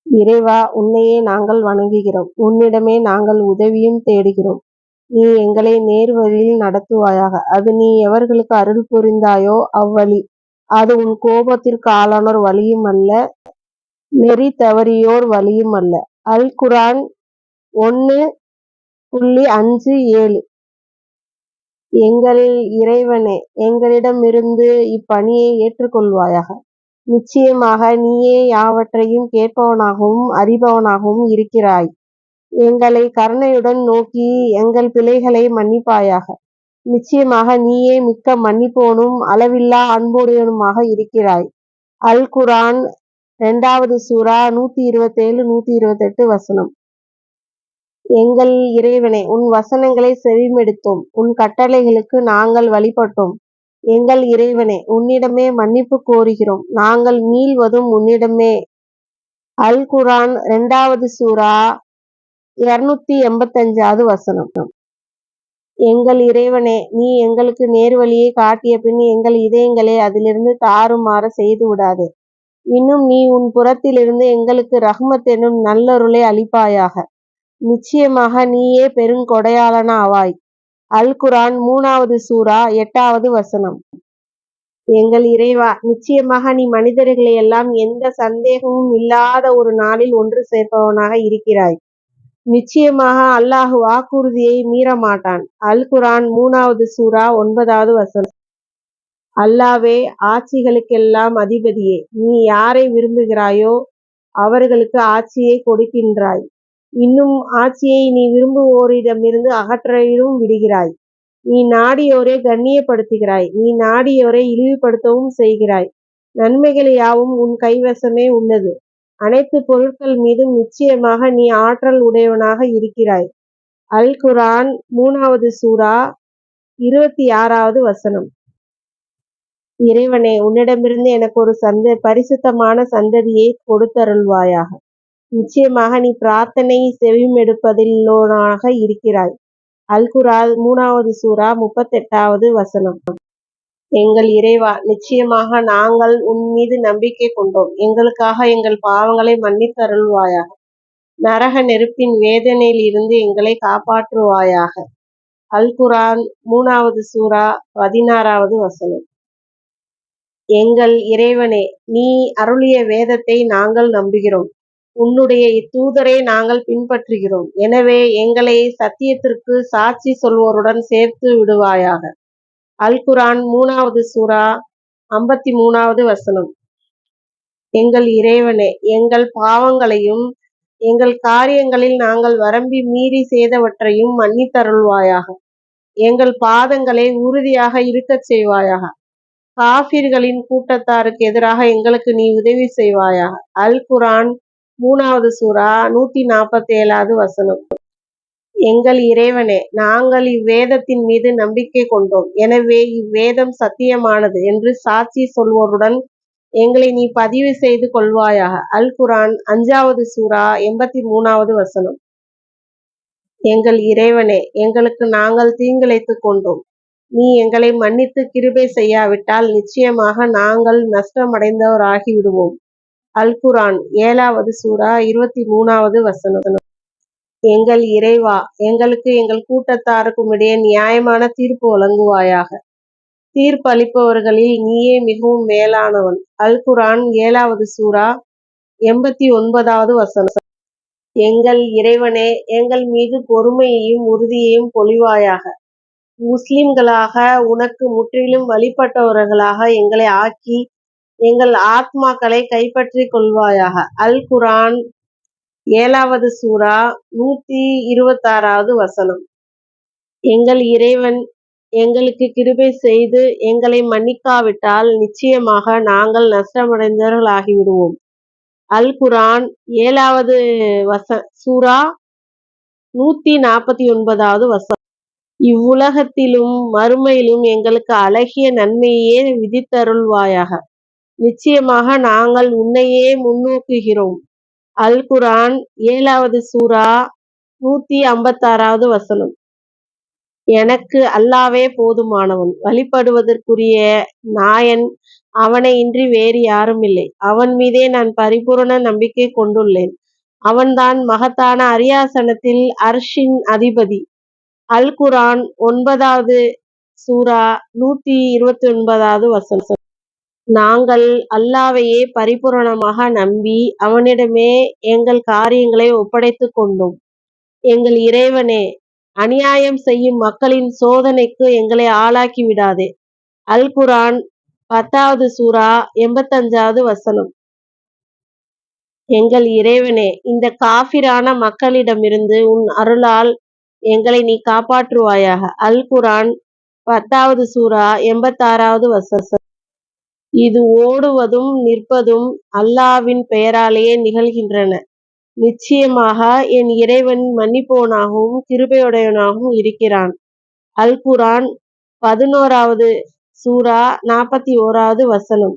இறைவா, உன்னையே நாங்கள் வணங்குகிறோம். உன்னிடமே நாங்கள் உதவியும் தேடுகிறோம். நீ எங்களை நேர்வழியில் நடத்துவாயாக. அது நீ எவர்களுக்கு அருள் புரிந்தாயோ அவ்வழி. அது உன் கோபத்திற்கு ஆளானோர் வழியும் அல்ல, நெறி தவறியோர் வழியும் அல்ல. அல் குர்ஆன் 1.57. எங்கள் இறைவனே, எங்களிடமிருந்து இப்பணியை ஏற்றுக்கொள்வாயாக. நிச்சயமாக நீயே யாவற்றையும் கேட்பவனாகவும் அறிபவனாகவும் இருக்கிறாய். எங்களை கருணையுடன் நோக்கி எங்கள் பிழைகளை மன்னிப்பாயாக. நிச்சயமாக நீயே மிக்க மன்னிப்போனும் அளவில்லா அன்புடையவனுமாக இருக்கிறாய். அல் குர்ஆன் 2வது சூரா 127, 128 எங்கள் இறைவனே, உன் வசனங்களை செவிமெடுத்தோம். உன் கட்டளைகளுக்கு நாங்கள் வழிபட்டோம். எங்கள் இறைவனே, உன்னிடமே மன்னிப்பு கோருகிறோம். நாங்கள் மீள்வதும் உன்னிடமே. அல் குர்ஆன் 2வது சூரா 285 எங்கள் இறைவனே, நீ எங்களுக்கு நேர்வழியை காட்டிய பின் எங்கள் இதயங்களை அதிலிருந்து தாறுமாறு செய்து விடாதே. இன்னும் நீ உன் புறத்திலிருந்து எங்களுக்கு ரஹ்மத் என்னும் நல்லருளை அளிப்பாயாக. நிச்சயமாக நீயே பெருங்கொடையாளனாவாய். அல் குர்ஆன் 3வது சூரா 8 எங்கள் இறைவா, நிச்சயமாக நீ மனிதர்களை எல்லாம் எந்த சந்தேகமும் இல்லாத ஒரு நாளில் ஒன்று சேர்ப்பவனாக இருக்கிறாய். நிச்சயமாக அல்லாஹ் வாக்குறுதியை மீறமாட்டான். அல் குர்ஆன் 3வது சூரா 9 அல்லாவே ஆட்சிகளுக்கெல்லாம் அதிபதியே, நீ யாரை விரும்புகிறாயோ அவர்களுக்கு ஆட்சியை கொடுக்கின்றாய். இன்னும் ஆட்சியை நீ விரும்புவோரிடமிருந்து அகற்றியும் விடுகிறாய். நீ நாடியோரை கண்ணியப்படுத்துகிறாய், நீ நாடியோரை இழிவுபடுத்தவும் செய்கிறாய். நன்மைகள் யாவும் உன் கைவசமே உள்ளது. அனைத்து பொருட்கள் மீதும் நிச்சயமாக நீ ஆற்றல் உடையவனாக இருக்கிறாய். அல் குர்ஆன் 3வது சூரா 26 இறைவனே, உன்னிடமிருந்து எனக்கு ஒரு பரிசுத்தமான சந்ததியை கொடுத்தருள்வாயாக. நிச்சயமாக நீ பிரார்த்தனை செவிமெடுப்பதிலோனாக இருக்கிறாய். அல் குர்ஆன் 3வது சூரா 38 எங்கள் இறைவா, நிச்சயமாக நாங்கள் உன் மீது நம்பிக்கை கொண்டோம். எங்களுக்காக எங்கள் பாவங்களை மன்னித்தருள்வாயாக. நரக நெருப்பின் வேதனையில் இருந்து எங்களை காப்பாற்றுவாயாக. அல் குர்ஆன் 3வது சூரா 16 எங்கள் இறைவனே, நீ அருளிய வேதத்தை நாங்கள் நம்புகிறோம். உன்னுடைய தூதரை நாங்கள் பின்பற்றுகிறோம். எனவே எங்களை சத்தியத்திற்கு சாட்சி சொல்வோருடன் சேர்த்து விடுவாயாக. அல் குர்ஆன் 3வது சூரா 53 எங்கள் இறைவனே, எங்கள் பாவங்களையும் எங்கள் காரியங்களில் நாங்கள் வரம்பி மீறி செய்தவற்றையும் மன்னித்தருள்வாயாக. எங்கள் பாதங்களை உறுதியாக இருக்கச் செய்வாயாக. காஃபிர்களின் கூட்டத்தாருக்கு எதிராக எங்களுக்கு நீ உதவி செய்வாயாக. அல் குர்ஆன் 3வது சூரா 147 எங்கள் இறைவனே, நாங்கள் இவ்வேதத்தின் மீது நம்பிக்கை கொண்டோம். எனவே இவ்வேதம் சத்தியமானது என்று சாட்சி சொல்வோருடன் எங்களை நீ பதிவு செய்து கொள்வாயாக. அல் குர்ஆன் 5வது சூரா 83 எங்கள் இறைவனே, எங்களுக்கு நாங்கள் தீங்கிழைத்துக் கொண்டோம். நீ எங்களை மன்னித்து கிருபை செய்யாவிட்டால் நிச்சயமாக நாங்கள் நஷ்டமடைந்தவராகிவிடுவோம். அல் குர்ஆன் 7வது சூரா 23 எங்கள் இறைவா, எங்களுக்கு எங்கள் கூட்டத்தாருக்கும் இடையே நியாயமான தீர்ப்பு வழங்குவாயாக. தீர்ப்பளிப்பவர்களில் நீயே மிகவும் மேலானவன். அல் குர்ஆன் 7வது சூரா 89 எங்கள் இறைவனே, எங்கள் மீது பொறுமையையும் உறுதியையும் பொழிவாயாக. முஸ்லிம்களாக உனக்கு முற்றிலும் வழிபட்டவர்களாக எங்களை ஆக்கி எங்கள் ஆத்மாக்களை கைப்பற்றிக் கொள்வாயாக. அல் குர்ஆன் 7வது சூரா 126 எங்கள் இறைவன் எங்களுக்கு கிருபை செய்து எங்களை மன்னிக்காவிட்டால் நிச்சயமாக நாங்கள் நஷ்டமடைந்தவர்களாகிவிடுவோம். அல் குர்ஆன் 7வது சூரா 149 இவ்வுலகத்திலும் மறுமையிலும் எங்களுக்கு அழகிய நன்மையே விதித்தருள்வாயாக. நிச்சயமாக நாங்கள் உன்னையே முன்னோக்குகிறோம். அல் குர்ஆன் 7வது சூரா 156 எனக்கு அல்லாவே போதுமானவன். வழிபடுவதற்குரிய நாயன் அவனை இன்றி வேறு யாரும் இல்லை. அவன் மீதே நான் பரிபூரண நம்பிக்கை கொண்டுள்ளேன். அவன்தான் மகத்தான அரியாசனத்தில் அர்ஷின் அதிபதி. அல் குர்ஆன் 9வது சூரா 129வது வசனம். நாங்கள் அல்லாஹ்வையே பரிபூரணமாக நம்பி அவனிடமே எங்கள் காரியங்களை ஒப்படைத்துக் கொண்டோம். எங்கள் இறைவனே, அநியாயம் செய்யும் மக்களின் சோதனைக்கு எங்களை ஆளாக்கி விடாதே. அல் குர்ஆன் 10வது சூரா 85வது வசனம். எங்கள் இறைவனே, இந்த காஃபிரான மக்களிடமிருந்து உன் அருளால் எங்களை நீ காப்பாற்றுவாயாக. அல் குர்ஆன் 10வது சூரா 86வது வசனம். இது ஓடுவதும் நிற்பதும் அல்லாஹ்வின் பெயராலேயே நிகழ்கின்றன. நிச்சயமாக என் இறைவன் மன்னிப்பவனாகவும் கிருபையுடையவனாகவும் இருக்கிறான். அல் குர்ஆன் 11வது சூரா 41வது வசனம்.